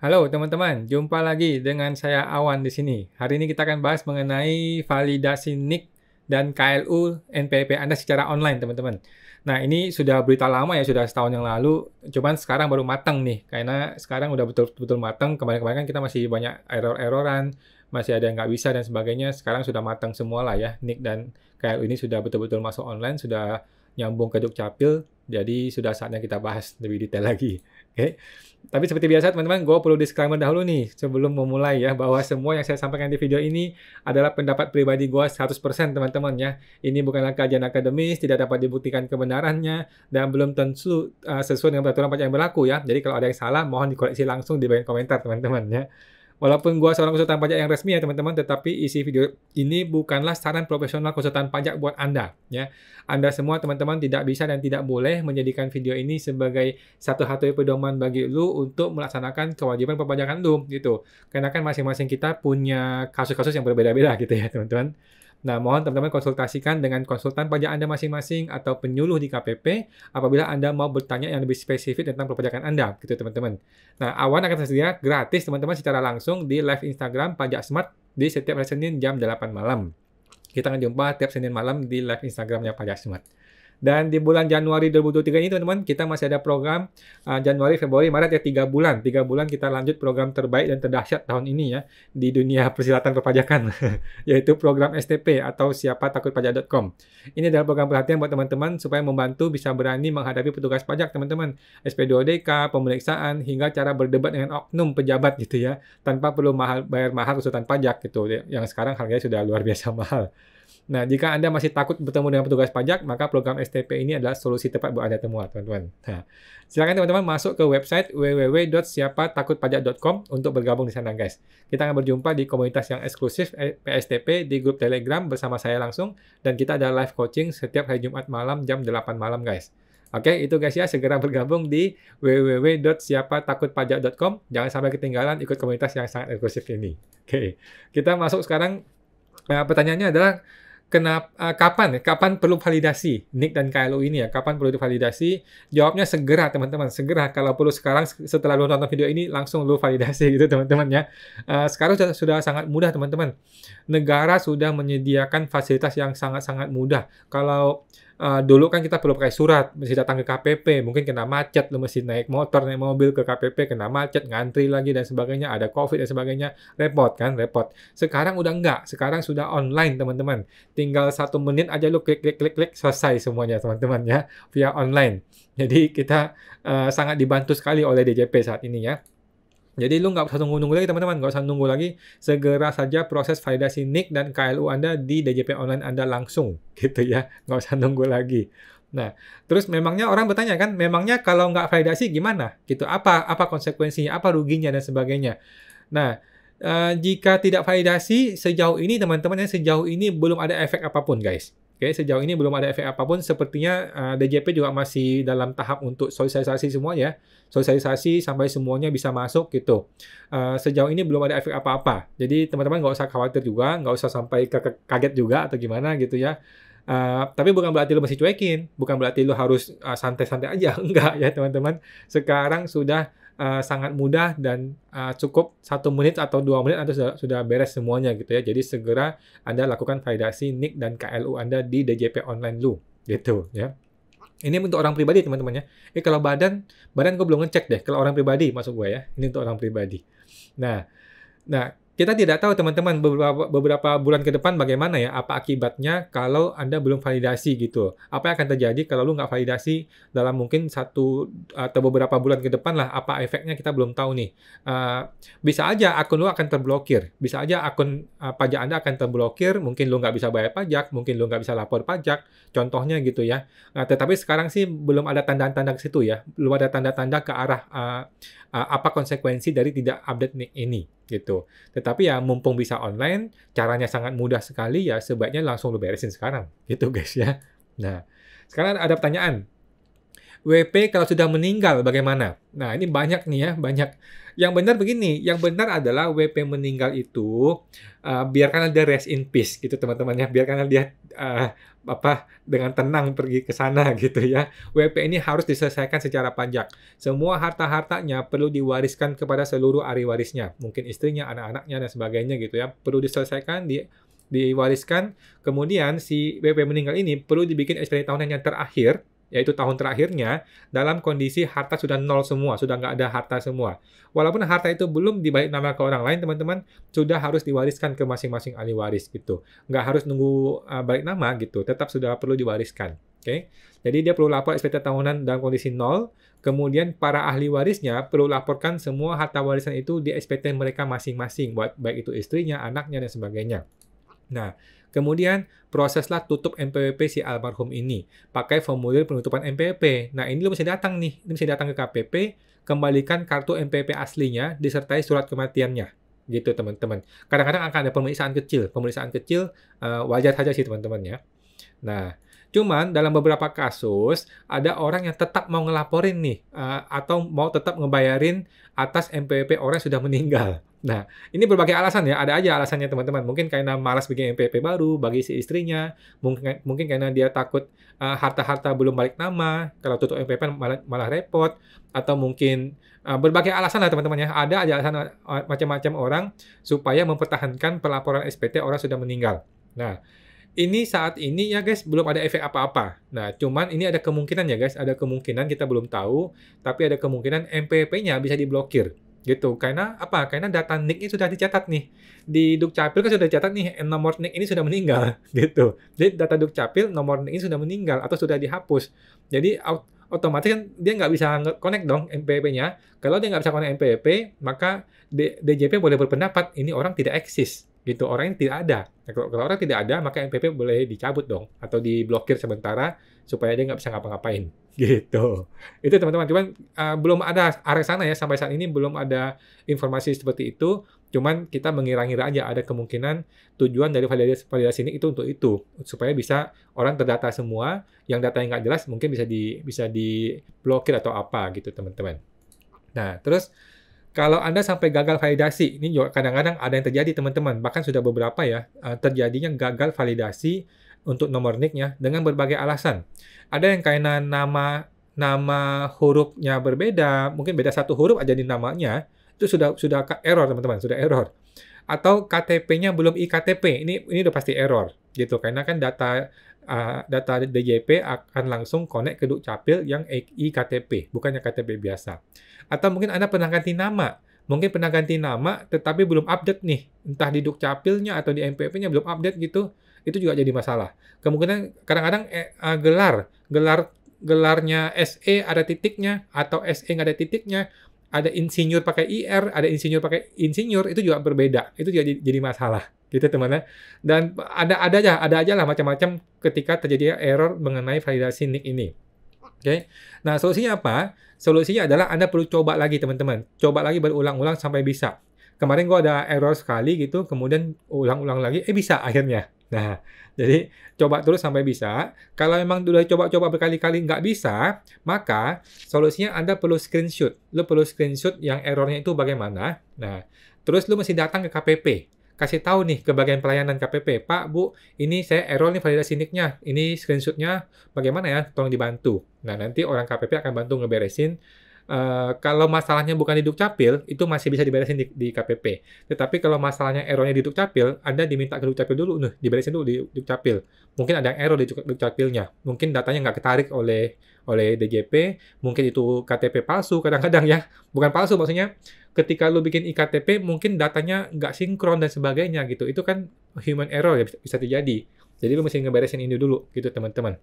Halo teman-teman, jumpa lagi dengan saya Awan di sini. Hari ini kita akan bahas mengenai validasi NIK dan KLU NPWP Anda secara online, teman-teman. Nah, ini sudah berita lama ya, sudah setahun yang lalu. Cuman sekarang baru matang nih, karena sekarang udah betul-betul matang. Kemarin-kemarin kan kita masih banyak error-erroran, masih ada yang nggak bisa dan sebagainya. Sekarang sudah matang semua lah ya, NIK dan KLU ini sudah betul-betul masuk online, sudah nyambung ke Dukcapil. Jadi sudah saatnya kita bahas lebih detail lagi. Oke. Tapi seperti biasa teman-teman, gue perlu disclaimer dahulu nih sebelum memulai ya, bahwa semua yang saya sampaikan di video ini adalah pendapat pribadi gue 100% teman-teman ya. Ini bukanlah kajian akademis, tidak dapat dibuktikan kebenarannya, dan belum tentu sesuai dengan peraturan pajak yang berlaku ya. Jadi kalau ada yang salah, mohon dikoreksi langsung di bagian komentar teman-teman ya. Walaupun gua seorang konsultan pajak yang resmi ya teman-teman, tetapi isi video ini bukanlah saran profesional konsultan pajak buat Anda ya. Anda semua teman-teman tidak bisa dan tidak boleh menjadikan video ini sebagai satu-satunya pedoman bagi lu untuk melaksanakan kewajiban perpajakan lu gitu. Karena kan masing-masing kita punya kasus-kasus yang berbeda-beda gitu ya teman-teman. Nah, mohon teman-teman konsultasikan dengan konsultan pajak Anda masing-masing atau penyuluh di KPP apabila Anda mau bertanya yang lebih spesifik tentang perpajakan Anda, gitu teman-teman. Nah, Awan akan tersedia gratis teman-teman secara langsung di live Instagram Pajak Smart di setiap hari Senin jam 8 malam. Kita akan jumpa tiap Senin malam di live Instagramnya Pajak Smart. Dan di bulan Januari 2023 ini teman-teman, kita masih ada program Januari, Februari, Maret ya 3 bulan. 3 bulan kita lanjut program terbaik dan terdahsyat tahun ini ya di dunia persilatan perpajakan, yaitu program STP atau siapatakutpajak.com. Ini adalah program perhatian buat teman-teman supaya membantu bisa berani menghadapi petugas pajak teman-teman. SP2DK, pemeriksaan, hingga cara berdebat dengan oknum pejabat gitu ya, tanpa perlu bayar mahal konsultan pajak gitu, yang sekarang harganya sudah luar biasa mahal. Nah, jika Anda masih takut bertemu dengan petugas pajak, maka program STP ini adalah solusi tepat buat Anda semua, teman-teman. Nah, silakan teman-teman masuk ke website www.siapatakutpajak.com untuk bergabung di sana, guys. Kita akan berjumpa di komunitas yang eksklusif PSTP di grup Telegram bersama saya langsung, dan kita ada live coaching setiap hari Jumat malam jam 8 malam, guys. Oke, itu guys ya, segera bergabung di www.siapatakutpajak.com. Jangan sampai ketinggalan ikut komunitas yang sangat eksklusif ini. Oke, kita masuk sekarang. Pertanyaannya adalah kapan perlu validasi NIK dan KLU ini ya? Kapan perlu divalidasi? Jawabnya segera teman-teman, segera. Kalau perlu sekarang setelah lu nonton video ini langsung lu validasi gitu teman-teman ya. Sekarang sudah sangat mudah teman-teman. Negara sudah menyediakan fasilitas yang sangat-sangat mudah. Kalau dulu kan kita perlu pakai surat, mesti datang ke KPP, mungkin kena macet, lu mesti naik motor, naik mobil ke KPP, kena macet, ngantri lagi dan sebagainya, ada COVID dan sebagainya, repot kan, repot. Sekarang udah enggak, sekarang sudah online teman-teman. Tinggal 1 menit aja lu klik, selesai semuanya teman-teman ya, via online. Jadi kita sangat dibantu sekali oleh DJP saat ini ya. Jadi lu nggak usah nunggu-nunggu lagi teman-teman, nggak usah nunggu lagi, segera saja proses validasi NIK dan KLU Anda di DJP online Anda langsung, gitu ya, nggak usah nunggu lagi. Nah, terus memangnya orang bertanya kan, memangnya kalau nggak validasi gimana? Gitu, apa konsekuensinya, apa ruginya dan sebagainya. Nah, jika tidak validasi sejauh ini teman-teman ya, sejauh ini belum ada efek apapun guys. Oke, sejauh ini belum ada efek apapun. Sepertinya DJP juga masih dalam tahap untuk sosialisasi semua ya. Sosialisasi sampai semuanya bisa masuk gitu. Sejauh ini belum ada efek apa-apa. Jadi teman-teman nggak usah khawatir juga, nggak usah sampai kaget juga atau gimana gitu ya. Tapi bukan berarti lu mesti cuekin, bukan berarti lu harus santai-santai aja, enggak ya teman-teman. Sekarang sudah sangat mudah dan cukup 1 menit atau 2 menit Anda sudah beres semuanya gitu ya. Jadi segera Anda lakukan validasi NIK dan KLU Anda di DJP online lu gitu ya. Ini untuk orang pribadi teman-teman ya. Kalau badan gue belum ngecek deh. Kalau orang pribadi masuk gue ya. Ini untuk orang pribadi. Nah, kita tidak tahu teman-teman beberapa bulan ke depan bagaimana ya, apa akibatnya kalau Anda belum validasi gitu. Apa yang akan terjadi kalau lu nggak validasi dalam mungkin 1 atau beberapa bulan ke depan lah, apa efeknya kita belum tahu nih. Bisa aja akun lu akan terblokir, bisa aja akun pajak Anda akan terblokir, mungkin lu nggak bisa bayar pajak, mungkin lu nggak bisa lapor pajak, contohnya gitu ya. Tetapi sekarang sih belum ada tanda-tanda ke situ ya, belum ada tanda-tanda ke arah apa konsekuensi dari tidak update NIK ini gitu. Tetapi ya mumpung bisa online, caranya sangat mudah sekali ya, sebaiknya langsung lu beresin sekarang gitu guys ya. Nah, sekarang ada pertanyaan. WP kalau sudah meninggal bagaimana? Nah, ini banyak nih ya, banyak. Yang benar begini, yang benar adalah WP meninggal itu biarkan dia rest in peace gitu teman-teman ya, biarkan dia dengan tenang pergi ke sana gitu ya. WP ini harus diselesaikan secara pajak. Semua harta-hartanya perlu diwariskan kepada seluruh ahli warisnya, mungkin istrinya, anak-anaknya dan sebagainya gitu ya. Perlu diselesaikan, diwariskan. Kemudian si WP meninggal ini perlu dibikin SPT tahunan yang terakhir, yaitu tahun terakhirnya, dalam kondisi harta sudah nol semua, sudah nggak ada harta semua. Walaupun harta itu belum dibalik nama ke orang lain, teman-teman, sudah harus diwariskan ke masing-masing ahli waris gitu. Nggak harus nunggu balik nama gitu, tetap sudah perlu diwariskan. Oke? Jadi dia perlu lapor SPT tahunan dalam kondisi nol, kemudian para ahli warisnya perlu laporkan semua harta warisan itu di SPT mereka masing-masing, baik itu istrinya, anaknya, dan sebagainya. Nah, kemudian proseslah tutup NPWP si almarhum ini pakai formulir penutupan NPWP. Nah, ini lo mesti datang nih, ini mesti datang ke KPP, kembalikan kartu NPWP aslinya disertai surat kematiannya. Gitu, teman-teman. Kadang-kadang akan ada pemeriksaan kecil wajar saja sih, teman-teman ya. Nah, cuman dalam beberapa kasus ada orang yang tetap mau ngelaporin nih atau mau tetap ngebayarin atas NPWP orang yang sudah meninggal. Nah, ini berbagai alasan ya, ada aja alasannya teman-teman. Mungkin karena malas bikin NPWP baru bagi si istrinya, mungkin karena dia takut harta-harta belum balik nama, kalau tutup NPWP malah repot, atau mungkin berbagai alasan lah teman-teman ya. Ada aja alasan macam-macam orang supaya mempertahankan pelaporan SPT orang sudah meninggal. Nah, ini saat ini ya guys belum ada efek apa-apa. Nah, cuman ini ada kemungkinan ya guys, ada kemungkinan kita belum tahu, tapi ada kemungkinan NPWP-nya bisa diblokir gitu. Karena apa? Karena data NIK-nya sudah dicatat nih. Di Dukcapil kan sudah dicatat nih nomor NIK ini sudah meninggal gitu. Jadi data Dukcapil nomor NIK ini sudah meninggal atau sudah dihapus. Jadi otomatis kan dia nggak bisa connect dong NPWP-nya. Kalau dia nggak bisa connect NPWP, maka DJP boleh berpendapat ini orang tidak eksis gitu, orang yang tidak ada. Nah, kalau orang tidak ada, maka NPWP boleh dicabut dong atau diblokir sementara supaya dia nggak bisa ngapa-ngapain gitu. Itu teman-teman, cuman belum ada arah sana ya, sampai saat ini belum ada informasi seperti itu. Cuman kita mengira-ngira aja ada kemungkinan tujuan dari validasi ini itu untuk itu, supaya bisa orang terdata semua, yang data yang nggak jelas mungkin bisa diblokir atau apa gitu teman-teman. Nah, terus kalau Anda sampai gagal validasi, ini juga kadang-kadang ada yang terjadi teman-teman, bahkan sudah beberapa ya, terjadinya gagal validasi untuk nomor NIK-nya dengan berbagai alasan. Ada yang karena nama hurufnya berbeda, mungkin beda satu huruf aja di namanya, itu sudah error teman-teman, sudah error. Atau KTP-nya belum iktp, ini udah pasti error gitu, karena kan data DJP akan langsung connect ke Dukcapil yang iktp, bukannya KTP biasa. Atau mungkin Anda pernah ganti nama. Mungkin pernah ganti nama, tetapi belum update nih. Entah di Dukcapilnya atau di NPWP-nya belum update gitu. Itu juga jadi masalah. Kemungkinan kadang-kadang gelarnya SE ada titiknya, atau SE nggak ada titiknya. Ada insinyur pakai IR, ada insinyur pakai insinyur, itu juga berbeda. Itu juga jadi masalah. Gitu teman-teman. Dan ada aja lah macam-macam ketika terjadi error mengenai validasi NIK ini. Oke. Nah, solusinya apa? Solusinya adalah Anda perlu coba lagi teman-teman. Coba lagi berulang-ulang sampai bisa. Kemarin gua ada error sekali gitu, kemudian ulang-ulang lagi, bisa akhirnya. Nah, jadi coba terus sampai bisa. Kalau memang udah coba-coba berkali-kali nggak bisa, maka solusinya Anda perlu screenshot. Lu perlu screenshot yang errornya itu bagaimana. Nah, terus lu mesti datang ke KPP. Kasih tahu nih ke bagian pelayanan KPP, Pak, Bu, ini saya error nih validasi NIK-nya, ini screenshot-nya bagaimana ya, tolong dibantu. Nah, nanti orang KPP akan bantu ngeberesin. Kalau masalahnya bukan di Dukcapil, itu masih bisa diberesin di KPP. Tetapi kalau masalahnya errornya di Dukcapil, Anda diminta ke Dukcapil dulu, diberesin dulu di Dukcapil. Mungkin ada yang error di Dukcapilnya, mungkin datanya nggak ketarik oleh DJP, mungkin itu KTP palsu kadang-kadang ya, bukan palsu maksudnya, ketika lu bikin iktp mungkin datanya nggak sinkron dan sebagainya gitu, itu kan human error ya, bisa terjadi. Jadi lu mesti ngeberesin ini dulu gitu teman-teman.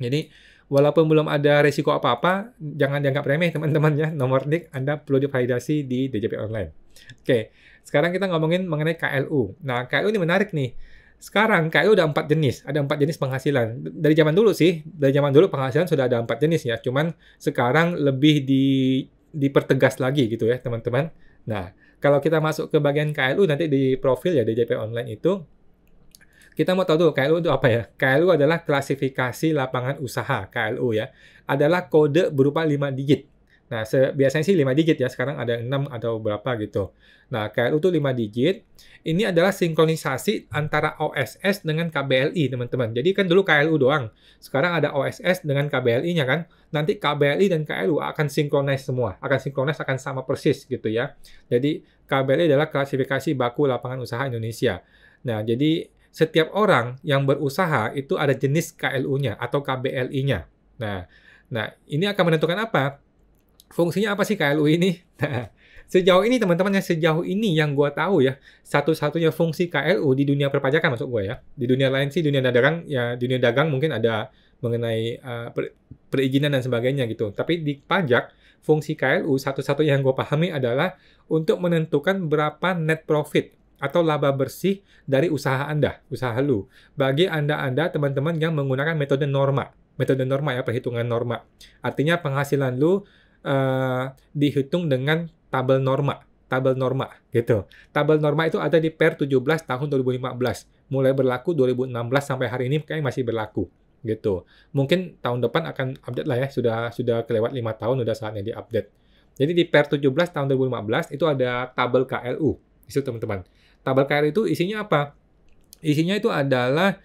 Jadi walaupun belum ada resiko apa-apa, jangan dianggap remeh teman-teman ya, nomor NIK Anda perlu divalidasi di DJP Online. Oke, sekarang kita ngomongin mengenai KLU. Nah, KLU ini menarik nih. Sekarang KLU ada 4 jenis, ada 4 jenis penghasilan. Dari zaman dulu sih, dari zaman dulu penghasilan sudah ada 4 jenis ya, cuman sekarang lebih dipertegas lagi gitu ya teman-teman. Nah, kalau kita masuk ke bagian KLU nanti di profil ya DJP Online itu, Kita mau tahu dulu KLU itu apa ya? KLU adalah klasifikasi lapangan usaha, KLU ya. Adalah kode berupa 5 digit. Nah, biasanya sih 5 digit ya, sekarang ada 6 atau berapa gitu. Nah, KLU itu 5 digit. Ini adalah sinkronisasi antara OSS dengan KBLI, teman-teman. Jadi kan dulu KLU doang. Sekarang ada OSS dengan KBLI-nya kan. Nanti KBLI dan KLU akan sinkronis semua. Akan sinkronis, akan sama persis gitu ya. Jadi, KBLI adalah klasifikasi baku lapangan usaha Indonesia. Nah, jadi setiap orang yang berusaha itu ada jenis KLU-nya atau KBLI-nya. Nah, ini akan menentukan apa? Fungsinya apa sih KLU ini? Nah, sejauh ini teman-teman, sejauh ini yang gue tahu ya, satu-satunya fungsi KLU di dunia perpajakan masuk gue ya. Di dunia lain sih, dunia dagang ya, dunia dagang mungkin ada mengenai perizinan dan sebagainya gitu. Tapi di pajak, fungsi KLU satu-satunya yang gue pahami adalah untuk menentukan berapa net profit atau laba bersih dari usaha Anda, usaha lu. Bagi Anda teman-teman yang menggunakan metode norma. Metode norma ya, perhitungan norma. Artinya penghasilan lu dihitung dengan tabel norma gitu. Tabel norma itu ada di Per 17 tahun 2015. Mulai berlaku 2016 sampai hari ini kayaknya masih berlaku gitu. Mungkin tahun depan akan update lah ya, sudah kelewat 5 tahun, udah saatnya diupdate. Jadi di Per 17 tahun 2015 itu ada tabel KLU. Itu teman-teman. Tabel KLU itu isinya apa? Isinya itu adalah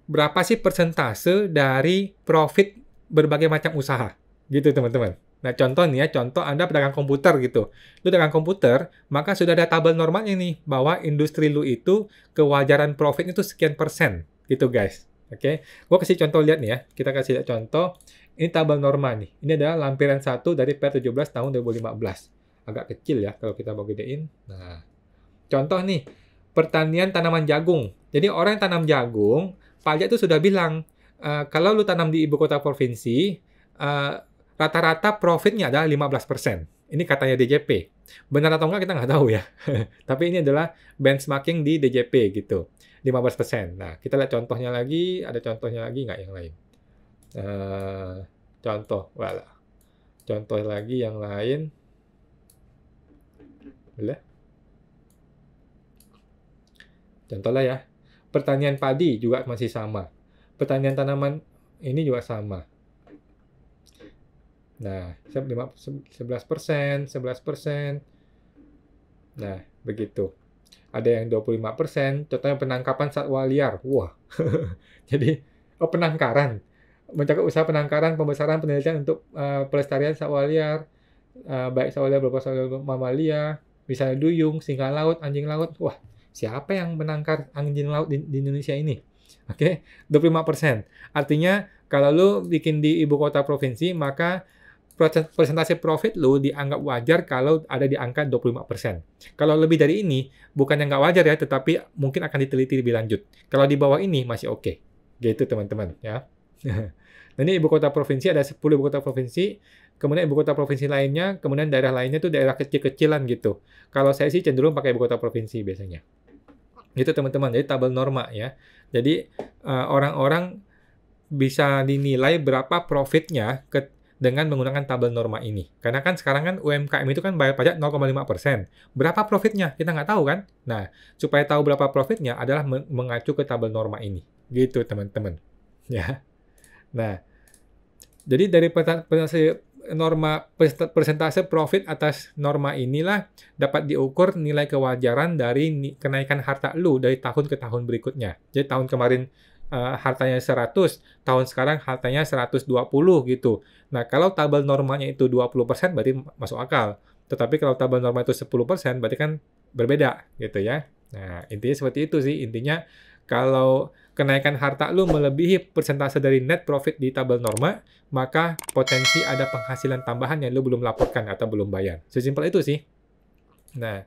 berapa sih persentase dari profit berbagai macam usaha. Gitu teman-teman. Nah, contoh nih ya, contoh Anda pedagang komputer gitu. Lu dagang komputer, maka sudah ada tabel normalnya nih, bahwa industri lu itu kewajaran profit itu sekian persen. Gitu guys. Oke. Gua kasih contoh, lihat nih ya. Kita kasih lihat contoh. Ini tabel norma nih. Ini adalah lampiran 1 dari Per 17 tahun 2015. Agak kecil ya kalau kita mau gedein. Nah, contoh nih, pertanian tanaman jagung. Jadi orang yang tanam jagung, pajak itu sudah bilang, kalau lu tanam di ibu kota provinsi, rata-rata profitnya adalah 15%. Ini katanya DJP. Benar atau enggak kita nggak tahu ya. Tapi ini adalah benchmarking di DJP gitu. 15%. Nah, kita lihat contohnya lagi. Ada contohnya lagi nggak yang lain? Contoh lagi yang lain. Boleh? Contoh lah ya. Pertanian padi juga masih sama. Pertanian tanaman ini juga sama. Nah, 11%. Nah, begitu. Ada yang 25%. Contohnya penangkapan satwa liar. Wah. Jadi, penangkaran. Mencakup usaha penangkaran, pembesaran, penelitian untuk pelestarian satwa liar. Baik satwa liar berupa satwa mamalia, misalnya duyung, singa laut, anjing laut. Wah, siapa yang menangkar anjing laut di Indonesia ini? Oke, 25%. Artinya, kalau lu bikin di ibu kota provinsi, maka persentase profit lu dianggap wajar kalau ada di angka 25%. Kalau lebih dari ini, bukannya nggak wajar ya, tetapi mungkin akan diteliti lebih lanjut. Kalau di bawah ini, masih oke. Gitu, teman-teman. Ya. Nah, ini ibu kota provinsi, ada 10 ibu kota provinsi, kemudian ibu kota provinsi lainnya, kemudian daerah lainnya itu daerah kecil-kecilan gitu. Kalau saya sih cenderung pakai ibu kota provinsi biasanya. Gitu, teman-teman. Jadi tabel norma ya. Jadi orang-orang bisa dinilai berapa profitnya dengan menggunakan tabel norma ini. Karena kan sekarang kan UMKM itu kan bayar pajak 0,5%. Berapa profitnya? Kita nggak tahu kan? Nah, supaya tahu berapa profitnya adalah mengacu ke tabel norma ini. Gitu, teman-teman. Ya. Nah, jadi dari persentase profit atas norma inilah dapat diukur nilai kewajaran dari kenaikan harta lu dari tahun ke tahun berikutnya. Jadi tahun kemarin hartanya 100, tahun sekarang hartanya 120 gitu. Nah, kalau tabel normanya itu 20% berarti masuk akal. Tetapi kalau tabel norma itu 10% berarti kan berbeda gitu ya. Nah, intinya seperti itu sih. Intinya kalau kenaikan harta lu melebihi persentase dari net profit di tabel norma, maka potensi ada penghasilan tambahan yang lu belum laporkan atau belum bayar. Sesimpel itu sih. Nah,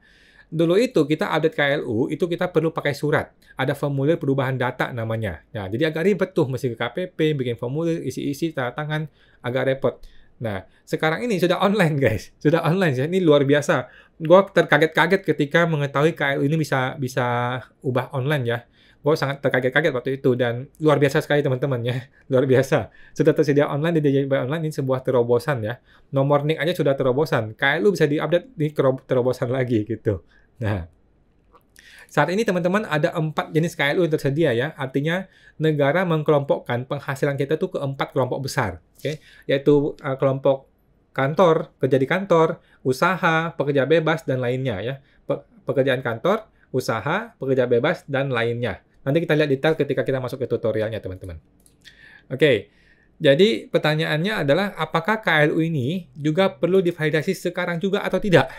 dulu itu kita update KLU, itu kita perlu pakai surat. Ada formulir perubahan data namanya. Nah, jadi agak ribet tuh, mesti ke KPP, bikin formulir, isi-isi, tanda tangan, agak repot. Nah, sekarang ini sudah online, guys. Sudah online. Ini luar biasa. Gue terkaget-kaget ketika mengetahui KLU ini bisa ubah online ya. Gue sangat terkaget-kaget waktu itu, dan luar biasa sekali teman-teman ya. Luar biasa. Sudah tersedia online di DJP Online, ini sebuah terobosan ya. Nomor NIK aja sudah terobosan. KLU bisa diupdate, ini terobosan lagi gitu. Nah, Saat ini teman-teman ada 4 jenis KLU yang tersedia ya. Artinya negara mengkelompokkan penghasilan kita tuh ke 4 kelompok besar. Oke, yaitu kelompok kantor, kerja di kantor, usaha, pekerja bebas, dan lainnya ya. Pekerjaan kantor, usaha, pekerja bebas, dan lainnya. Nanti kita lihat detail ketika kita masuk ke tutorialnya, teman-teman. Oke, jadi pertanyaannya adalah apakah KLU ini juga perlu divalidasi sekarang juga atau tidak?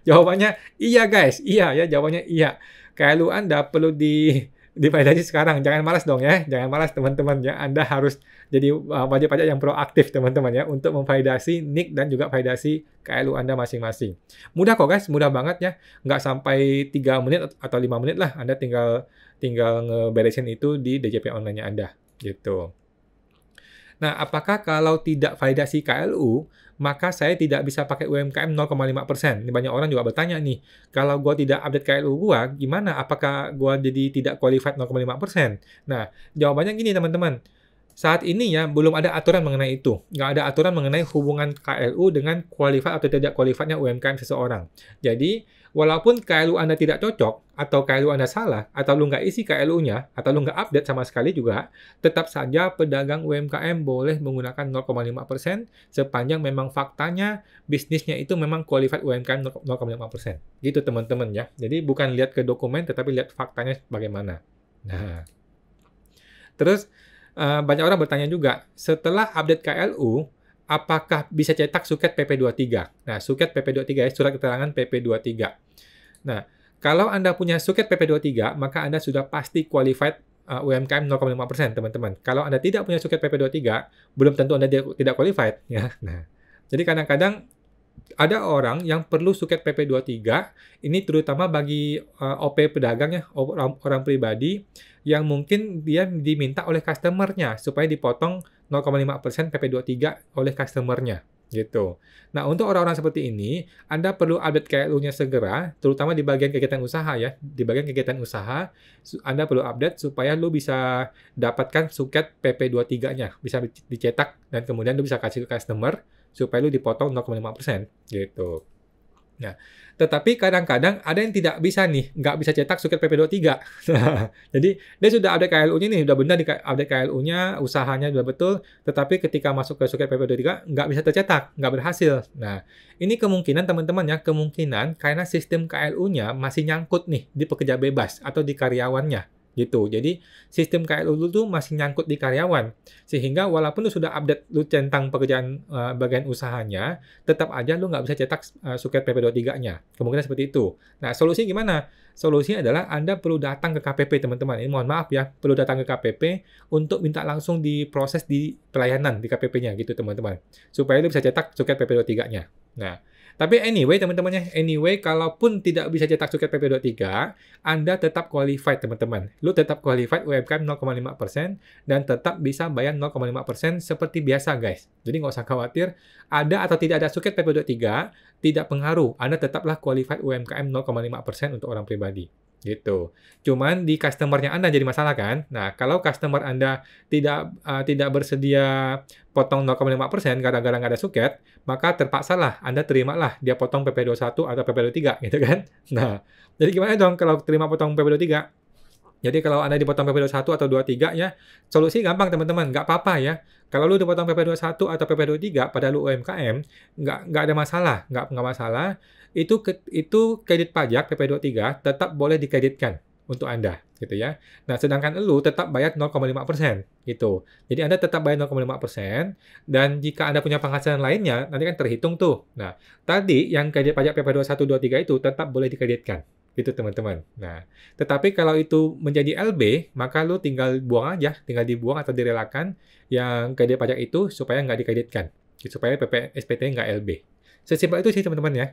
Jawabannya iya guys, iya ya, jawabannya iya. KLU Anda perlu divalidasi sekarang. Jangan malas dong ya, jangan malas teman-teman ya. Anda harus jadi wajib pajak yang proaktif teman-teman ya untuk memvalidasi NIK dan juga validasi KLU Anda masing-masing. Mudah kok guys, mudah banget ya. Nggak sampai 3 menit atau 5 menit lah. Anda tinggal ngeberesin itu di DJP online-nya Anda gitu. Nah, apakah kalau tidak validasi KLU, maka saya tidak bisa pakai UMKM 0,5%? Ini banyak orang juga bertanya nih, kalau gua tidak update KLU gua, gimana? Apakah gua jadi tidak qualified 0,5%? Nah, jawabannya gini teman-teman. Saat ini ya, belum ada aturan mengenai itu. Nggak ada aturan mengenai hubungan KLU dengan qualified atau tidak qualified-nya UMKM seseorang. Jadi, walaupun KLU Anda tidak cocok, atau KLU Anda salah, atau lu nggak isi KLU-nya, atau lu nggak update sama sekali juga, tetap saja pedagang UMKM boleh menggunakan 0,5% sepanjang memang faktanya bisnisnya itu memang qualified UMKM 0,5%. Gitu teman-teman ya. Jadi bukan lihat ke dokumen, tetapi lihat faktanya bagaimana. Nah, terus banyak orang bertanya juga, setelah update KLU, apakah bisa cetak suket PP23? Nah, suket PP23 ya, surat keterangan PP23. Nah, kalau Anda punya suket PP23, maka Anda sudah pasti qualified UMKM 0,5%, teman-teman. Kalau Anda tidak punya suket PP23, belum tentu Anda tidak qualified. Ya. Nah, jadi kadang-kadang ada orang yang perlu suket PP23, ini terutama bagi OP pedagang ya, orang pribadi, yang mungkin dia diminta oleh customer-nya supaya dipotong 0,5% PP23 oleh customer-nya. Gitu. Nah, untuk orang-orang seperti ini, Anda perlu update KLU-nya segera, terutama di bagian kegiatan usaha ya. Di bagian kegiatan usaha, Anda perlu update supaya lu bisa dapatkan suket PP23-nya, bisa dicetak dan kemudian lu bisa kasih ke customer supaya lu dipotong 0,5% gitu. Nah, tetapi kadang-kadang ada yang tidak bisa nih, nggak bisa cetak suket PP23. Jadi, dia sudah update KLU-nya nih, sudah benar di update KLU-nya, usahanya sudah betul, tetapi ketika masuk ke suket PP23, nggak bisa tercetak, nggak berhasil. Nah, ini kemungkinan teman-teman ya, kemungkinan karena sistem KLU-nya masih nyangkut nih di pekerja bebas atau di karyawannya. Gitu. Jadi, sistem KLU lu tuh masih nyangkut di karyawan. Sehingga walaupun lu sudah update lu centang pekerjaan bagian usahanya, tetap aja lu nggak bisa cetak suket PP23-nya. Kemungkinan seperti itu. Nah, solusi gimana? Solusinya adalah Anda perlu datang ke KPP, teman-teman. Ini mohon maaf ya, perlu datang ke KPP untuk minta langsung diproses di pelayanan di KPP-nya gitu, teman-teman. Supaya lu bisa cetak suket PP23-nya. Nah, tapi anyway, teman-teman ya, anyway, kalaupun tidak bisa cetak suket PP23, Anda tetap qualified, teman-teman. Lu tetap qualified UMKM 0,5% dan tetap bisa bayar 0,5% seperti biasa, guys. Jadi nggak usah khawatir, ada atau tidak ada suket PP23, tidak pengaruh. Anda tetaplah qualified UMKM 0,5% untuk orang pribadi. Gitu. Cuman di customer-nya Anda jadi masalah kan? Nah, kalau customer Anda tidak bersedia potong 0,5% gara-gara nggak ada suket, maka terpaksalah Anda terimalah dia potong PP21 atau PP23 gitu kan? Nah, jadi gimana dong kalau terima potong PP23? Jadi kalau Anda dipotong PP21 atau 23 ya, solusi gampang teman-teman, nggak apa-apa ya. Kalau lu dipotong PP21 atau PP23 pada lu UMKM, nggak ada masalah, nggak masalah. Itu kredit pajak PP23 tetap boleh dikreditkan untuk Anda, gitu ya. Nah, sedangkan lu tetap bayar 0,5%, gitu. Jadi Anda tetap bayar 0,5%, dan jika Anda punya penghasilan lainnya, nanti kan terhitung tuh. Nah, tadi yang kredit pajak PP21, 23 itu tetap boleh dikreditkan. Gitu teman-teman. Nah, tetapi kalau itu menjadi LB, maka lu tinggal buang aja, tinggal dibuang atau direlakan yang kredit pajak itu supaya nggak dikreditkan. Supaya SPT nggak LB. Sesimpel itu sih teman-teman ya.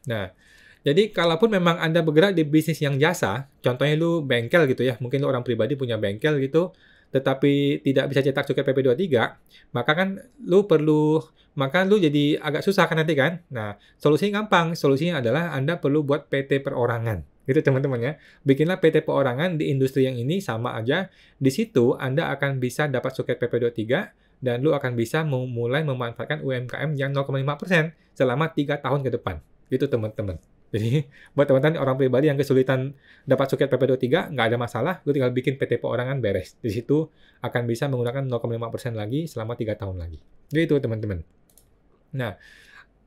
Nah, jadi kalaupun memang Anda bergerak di bisnis yang jasa, contohnya lu bengkel gitu ya, mungkin lu orang pribadi punya bengkel gitu, tetapi tidak bisa cetak suket PP23, maka kan lu jadi agak susah kan nanti kan. Nah, solusinya gampang. Solusinya adalah Anda perlu buat PT perorangan. Gitu teman-teman ya. Bikinlah PT perorangan di industri yang ini sama aja. Di situ Anda akan bisa dapat suket PP23 dan lu akan bisa mulai memanfaatkan UMKM yang 0,5% selama 3 tahun ke depan. Gitu teman-teman. Jadi, buat teman-teman orang pribadi yang kesulitan dapat suket PP23, nggak ada masalah, lu tinggal bikin PT perorangan beres. Di situ akan bisa menggunakan 0,5% lagi selama 3 tahun lagi. Gitu, teman-teman. Nah,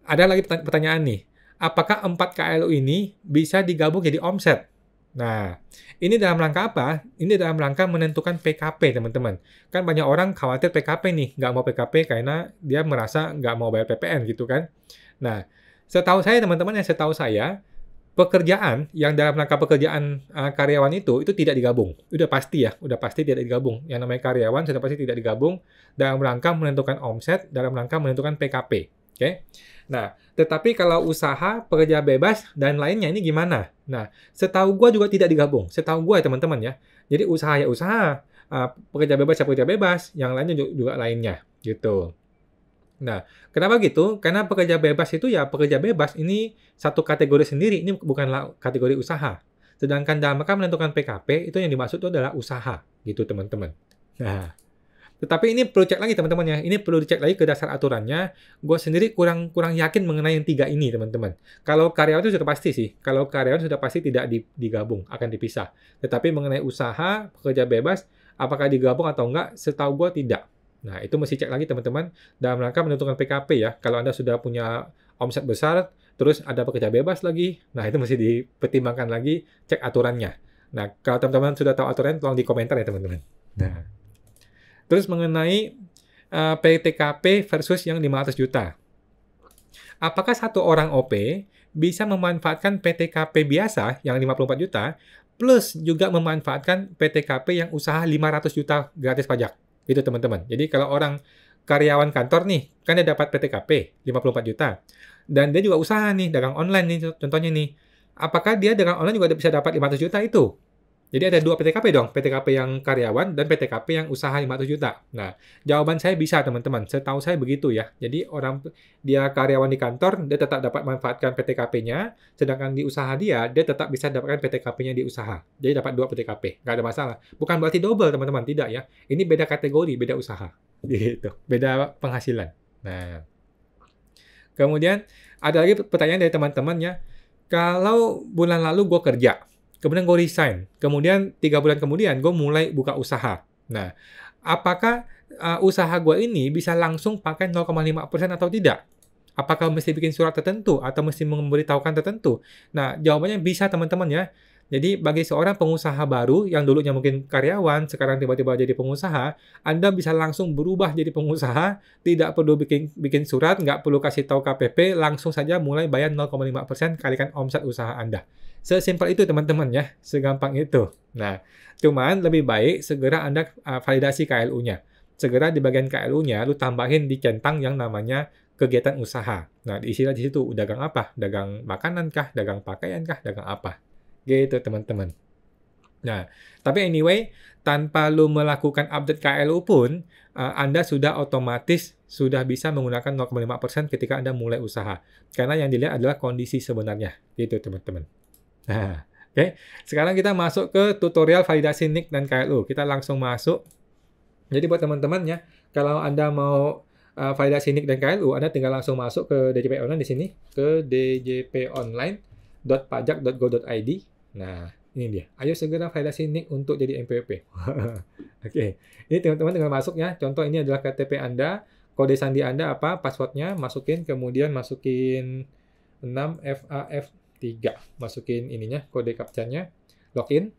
ada lagi pertanyaan nih. Apakah 4 KLU ini bisa digabung jadi omset? Nah, ini dalam rangka apa? Ini dalam rangka menentukan PKP, teman-teman. Kan banyak orang khawatir PKP nih, nggak mau PKP karena dia merasa nggak mau bayar PPN gitu kan. Nah, setahu saya teman-teman, yang setahu saya, pekerjaan yang dalam rangka pekerjaan karyawan itu tidak digabung. Udah pasti ya, udah pasti tidak digabung. Yang namanya karyawan sudah pasti tidak digabung dalam rangka menentukan omset, dalam rangka menentukan PKP. Oke? Nah, tetapi kalau usaha, pekerja bebas, dan lainnya ini gimana? Nah, setahu gua juga tidak digabung. Setahu gua ya teman-teman ya. Jadi usaha ya usaha, pekerja bebas ya pekerja bebas, yang lainnya juga lainnya gitu. Nah, kenapa gitu? Karena pekerja bebas itu ya pekerja bebas ini satu kategori sendiri, ini bukanlah kategori usaha. Sedangkan dalam rangka menentukan PKP, itu yang dimaksud itu adalah usaha, gitu teman-teman. Nah, tetapi ini perlu cek lagi teman-teman ya. Ini perlu dicek lagi ke dasar aturannya. Gue sendiri kurang yakin mengenai yang 3 ini teman-teman. Kalau karyawan itu sudah pasti sih. Kalau karyawan sudah pasti tidak digabung, akan dipisah. Tetapi mengenai usaha, pekerja bebas, apakah digabung atau enggak, setahu gue tidak. Nah, itu mesti cek lagi teman-teman dalam rangka menentukan PKP ya. Kalau Anda sudah punya omset besar, terus ada pekerja bebas lagi, nah itu mesti dipertimbangkan lagi, cek aturannya. Nah, kalau teman-teman sudah tahu aturan, tolong di komentar ya teman-teman. Nah, terus mengenai PTKP versus yang 500 juta. Apakah satu orang OP bisa memanfaatkan PTKP biasa yang 54 juta plus juga memanfaatkan PTKP yang usaha 500 juta gratis pajak? Gitu teman-teman. Jadi kalau orang karyawan kantor nih, kan dia dapat PTKP 54 juta. Dan dia juga usaha nih, dagang online nih contohnya nih. Apakah dia dagang online juga bisa dapat 500 juta itu? Jadi ada 2 PTKP dong, PTKP yang karyawan dan PTKP yang usaha 500 juta. Nah, jawaban saya bisa teman-teman, setahu saya begitu ya. Jadi dia karyawan di kantor, dia tetap dapat manfaatkan PTKP-nya, sedangkan di usaha dia tetap bisa dapatkan PTKP-nya di usaha. Jadi dapat 2 PTKP, nggak ada masalah. Bukan berarti double teman-teman, tidak ya. Ini beda kategori, beda usaha. Gitu, beda penghasilan. Nah, kemudian ada lagi pertanyaan dari teman-teman ya. Kalau bulan lalu gue kerja, kemudian gue resign. Kemudian 3 bulan kemudian gue mulai buka usaha. Nah, apakah usaha gue ini bisa langsung pakai 0,5% atau tidak? Apakah mesti bikin surat tertentu atau mesti memberitahukan tertentu? Nah, jawabannya bisa teman-teman ya. Jadi bagi seorang pengusaha baru yang dulunya mungkin karyawan, sekarang tiba-tiba jadi pengusaha, Anda bisa langsung berubah jadi pengusaha, tidak perlu bikin surat, nggak perlu kasih tahu KPP, langsung saja mulai bayar 0,5% kalikan omset usaha Anda. Sesimpel itu teman-teman ya, segampang itu. Nah, cuman lebih baik segera Anda validasi KLU-nya. Segera di bagian KLU-nya, lu tambahin di centang yang namanya kegiatan usaha. Nah, diisilah di situ, dagang apa? Dagang makanan kah? Dagang pakaian kah? Dagang apa? Gitu, teman-teman. Nah, tapi anyway, tanpa lu melakukan update KLU pun, Anda sudah otomatis sudah bisa menggunakan 0,5% ketika Anda mulai usaha. Karena yang dilihat adalah kondisi sebenarnya. Gitu, teman-teman. Nah, oke. Sekarang kita masuk ke tutorial validasi NIK dan KLU. Kita langsung masuk. Jadi buat teman-teman ya, kalau Anda mau validasi NIK dan KLU, Anda tinggal langsung masuk ke DJP Online di sini, ke djponline.pajak.go.id. Nah, ini dia. Ayo segera validasi NIK untuk jadi NPWP. Oke. Ini teman-teman tinggal masuk ya. Contoh ini adalah KTP Anda, kode sandi Anda apa, passwordnya, masukin, kemudian masukin 6FAF3. Masukin ininya, kode captcha-nya, login.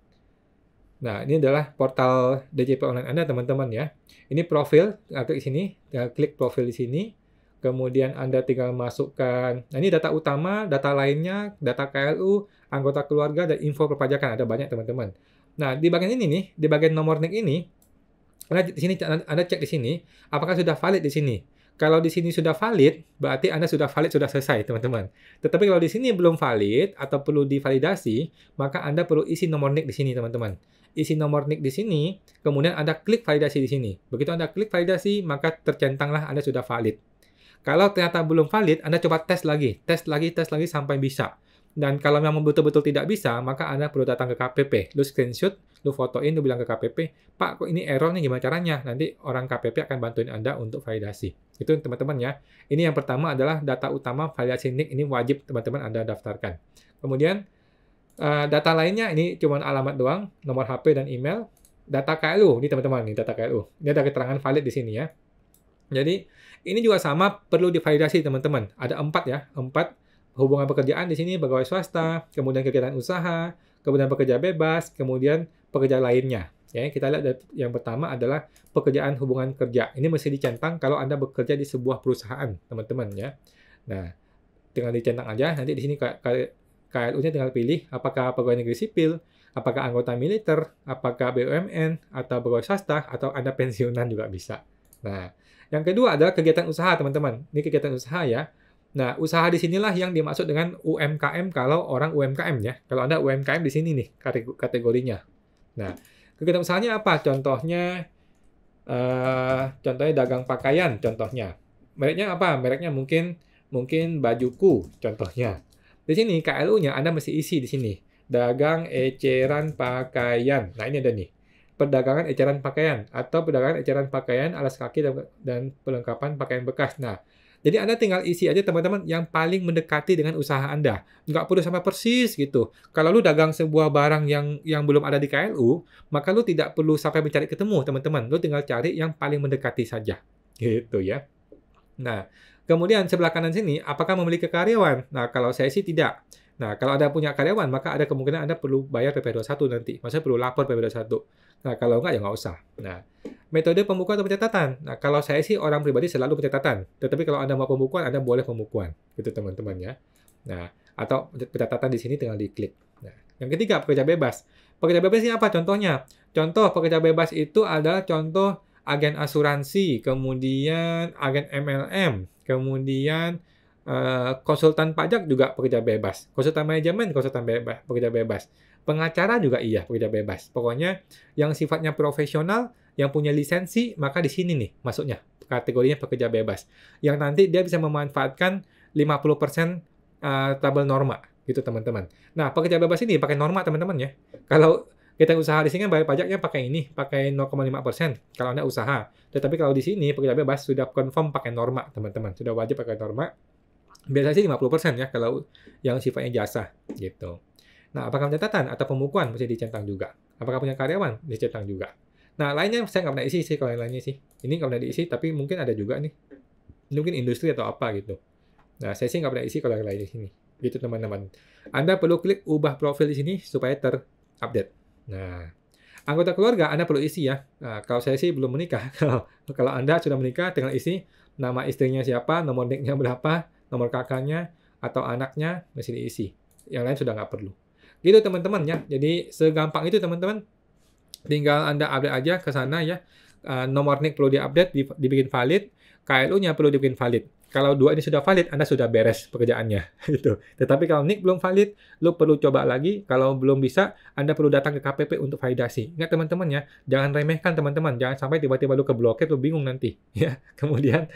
Nah, ini adalah portal DJP Online Anda, teman-teman ya. Ini profil, klik sini, klik profil di sini. Kemudian Anda tinggal masukkan, nah ini data utama, data lainnya, data KLU, anggota keluarga, dan info perpajakan. Ada banyak teman-teman. Nah, di bagian ini nih, di bagian nomor NIK ini, di sini Anda cek di sini, apakah sudah valid di sini. Kalau di sini sudah valid, berarti Anda sudah valid, sudah selesai, teman-teman. Tetapi kalau di sini belum valid atau perlu divalidasi, maka Anda perlu isi nomor NIK di sini, teman-teman. Isi nomor NIK di sini, kemudian Anda klik validasi di sini. Begitu Anda klik validasi, maka tercentanglah Anda sudah valid. Kalau ternyata belum valid, Anda coba tes lagi sampai bisa. Dan kalau memang betul-betul tidak bisa, maka Anda perlu datang ke KPP. Lu screenshot, lu fotoin, lu bilang ke KPP, Pak, kok ini error nih, gimana caranya? Nanti orang KPP akan bantuin Anda untuk validasi. Itu teman-teman ya. Ini yang pertama adalah data utama validasi NIK, ini wajib teman-teman Anda daftarkan. Kemudian data lainnya ini cuma alamat doang, nomor HP dan email. Data KLU, ini teman-teman, nih data KLU. Ini ada keterangan valid di sini ya. Jadi ini juga sama, perlu divalidasi teman-teman. Ada 4 ya, 4 hubungan pekerjaan di sini, pegawai swasta, kemudian kegiatan usaha, kemudian pekerja bebas, kemudian pekerja lainnya. Ya, kita lihat yang pertama adalah pekerjaan hubungan kerja. Ini mesti dicentang kalau Anda bekerja di sebuah perusahaan, teman-teman ya. Nah, tinggal dicentang aja. Nanti di sini KLU-nya tinggal pilih apakah pegawai negeri sipil, apakah anggota militer, apakah BUMN, atau pegawai swasta, atau Anda pensiunan juga bisa. Nah, yang kedua adalah kegiatan usaha, teman-teman. Ini kegiatan usaha ya. Nah, usaha di sinilah yang dimaksud dengan UMKM kalau orang UMKM ya. Kalau Anda UMKM di sini nih kategorinya. Nah, kegiatan usahanya apa? Contohnya dagang pakaian contohnya. Mereknya apa? Mereknya mungkin Bajuku contohnya. Di sini KLU-nya Anda mesti isi di sini. Dagang eceran pakaian. Nah, ini ada nih. Perdagangan eceran pakaian atau perdagangan eceran pakaian, alas kaki dan perlengkapan pakaian bekas. Nah, jadi Anda tinggal isi aja teman-teman yang paling mendekati dengan usaha Anda. Nggak perlu sama persis gitu. Kalau lu dagang sebuah barang yang belum ada di KLU, maka lu tidak perlu sampai mencari ketemu teman-teman. Lu tinggal cari yang paling mendekati saja. Gitu ya. Nah, kemudian sebelah kanan sini, apakah memiliki karyawan? Nah, kalau saya sih tidak. Nah, kalau Anda punya karyawan, maka ada kemungkinan Anda perlu bayar PP21 nanti. Maksudnya perlu lapor PP21. Nah, kalau enggak, ya nggak usah. Nah, metode pembukuan atau pencatatan. Nah, kalau saya sih orang pribadi selalu pencatatan. Tetapi kalau Anda mau pembukuan, Anda boleh pembukuan. Gitu teman-teman ya. Nah, atau pencatatan di sini tinggal diklik. Nah, yang ketiga, pekerja bebas. Pekerja bebas ini apa contohnya? Contoh pekerja bebas itu adalah contoh agen asuransi, kemudian agen MLM, kemudian konsultan pajak juga pekerja bebas, konsultan manajemen pekerja bebas, pengacara juga iya pekerja bebas. Pokoknya yang sifatnya profesional, yang punya lisensi, maka di sini nih masuknya kategorinya pekerja bebas. Yang nanti dia bisa memanfaatkan 50% tabel norma gitu teman-teman. Nah, pekerja bebas ini pakai norma teman-teman ya. Kalau kita usaha di sini kan bayar pajaknya pakai 0,5% kalau Anda usaha. Tetapi kalau di sini pekerja bebas sudah confirm pakai norma, teman-teman. Sudah wajib pakai norma. Biasanya sih 50% ya kalau yang sifatnya jasa gitu. Nah, apakah pencatatan atau pembukuan mesti dicentang juga. Apakah punya karyawan dicentang juga. Nah, lainnya saya nggak pernah isi sih kalau yang lainnya sih. Ini nggak pernah diisi, tapi mungkin ada juga nih. Ini mungkin industri atau apa gitu. Nah, saya sih nggak pernah isi kalau yang lain di sini. Gitu teman-teman. Anda perlu klik ubah profil di sini supaya terupdate. Nah, anggota keluarga Anda perlu isi ya. Nah, kalau saya sih belum menikah. Kalau Anda sudah menikah, tinggal isi nama istrinya siapa, nomor NIK-nya berapa, nomor kakaknya, atau anaknya, mesti diisi. Yang lain sudah nggak perlu. Gitu teman-teman ya. Jadi segampang itu teman-teman. Tinggal Anda update aja ke sana ya. Nomor NIK perlu diupdate, dibikin valid. KLU-nya perlu dibikin valid. Kalau dua ini sudah valid, Anda sudah beres pekerjaannya. Gitu. Tetapi kalau NIK belum valid, lu perlu coba lagi. Kalau belum bisa, Anda perlu datang ke KPP untuk validasi. Ingat teman-teman ya, jangan remehkan teman-teman. Jangan sampai tiba-tiba lu keblokir, lu bingung nanti. Ya. Kemudian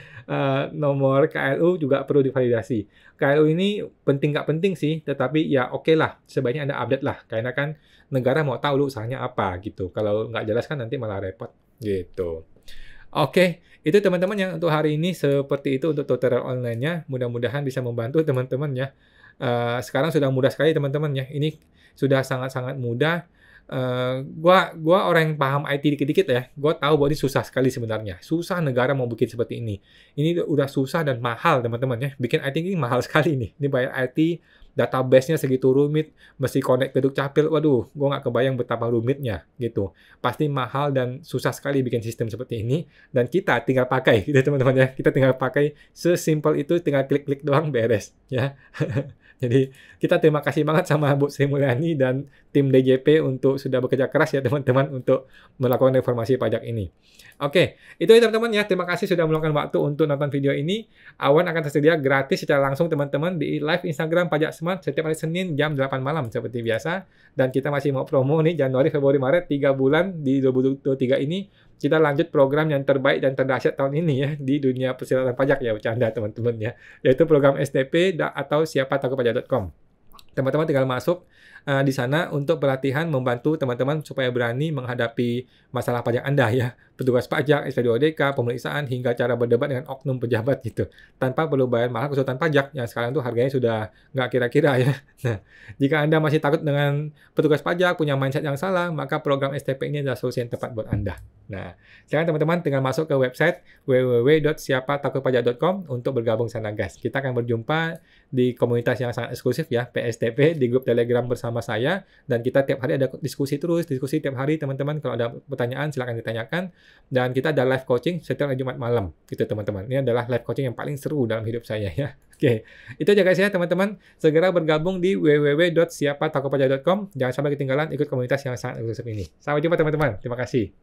nomor KLU juga perlu divalidasi. KLU ini penting nggak penting sih, tetapi ya oke lah. Sebaiknya Anda update lah. Karena kan negara mau tahu lu usahanya apa gitu. Kalau nggak jelas kan nanti malah repot. Gitu. Oke, itu teman-teman yang untuk hari ini seperti itu untuk tutorial online-nya. Mudah-mudahan bisa membantu teman-teman ya. Sekarang sudah mudah sekali teman-teman ya. Ini sudah sangat-sangat mudah. Gua orang yang paham IT dikit-dikit ya. Gua tahu bahwa ini susah sekali sebenarnya. Susah negara mau bikin seperti ini. Ini udah susah dan mahal teman-teman ya. Bikin IT ini mahal sekali nih. Ini bayar IT, database-nya segitu rumit, mesti connect ke Dukcapil. Waduh, gue nggak kebayang betapa rumitnya gitu. Pasti mahal dan susah sekali bikin sistem seperti ini. Dan kita tinggal pakai gitu teman-teman ya. Kita tinggal pakai sesimpel itu, tinggal klik-klik doang beres ya. Jadi kita terima kasih banget sama Bu Sri Mulyani dan tim DJP untuk sudah bekerja keras ya teman-teman untuk melakukan reformasi pajak ini. Oke, itu ya teman-teman ya. Terima kasih sudah meluangkan waktu untuk nonton video ini. Awan akan tersedia gratis secara langsung teman-teman di live Instagram Pajak Smart setiap hari Senin jam 8 malam seperti biasa. Dan kita masih mau promo nih Januari, Februari, Maret 3 bulan di 2023 ini. Kita lanjut program yang terbaik dan terdahsyat tahun ini ya di dunia persyaratan pajak ya, bercanda teman-teman ya. Yaitu program STP atau siapatahuPajak.com. Teman-teman tinggal masuk di sana untuk pelatihan membantu teman-teman supaya berani menghadapi masalah pajak Anda ya. Petugas pajak, SP2DK, pemeriksaan, hingga cara berdebat dengan oknum pejabat gitu. Tanpa perlu bayar mahal konsultan pajak yang sekarang tuh harganya sudah nggak kira-kira ya. Nah, jika Anda masih takut dengan petugas pajak, punya mindset yang salah, maka program STP ini adalah solusi yang tepat buat Anda. Nah, sekarang teman-teman tinggal masuk ke website www.siapatakutpajak.com untuk bergabung sana guys. Kita akan berjumpa di komunitas yang sangat eksklusif ya, PSTP, di grup Telegram bersama saya, dan kita tiap hari ada diskusi tiap hari teman-teman. Kalau ada pertanyaan silakan ditanyakan, dan kita ada live coaching setiap hari Jumat malam gitu teman-teman. Ini adalah live coaching yang paling seru dalam hidup saya ya. Oke, itu aja guys ya teman-teman. Segera bergabung di www.siapatakutpajak.com. Jangan sampai ketinggalan ikut komunitas yang sangat eksklusif ini. Sampai jumpa teman-teman. Terima kasih.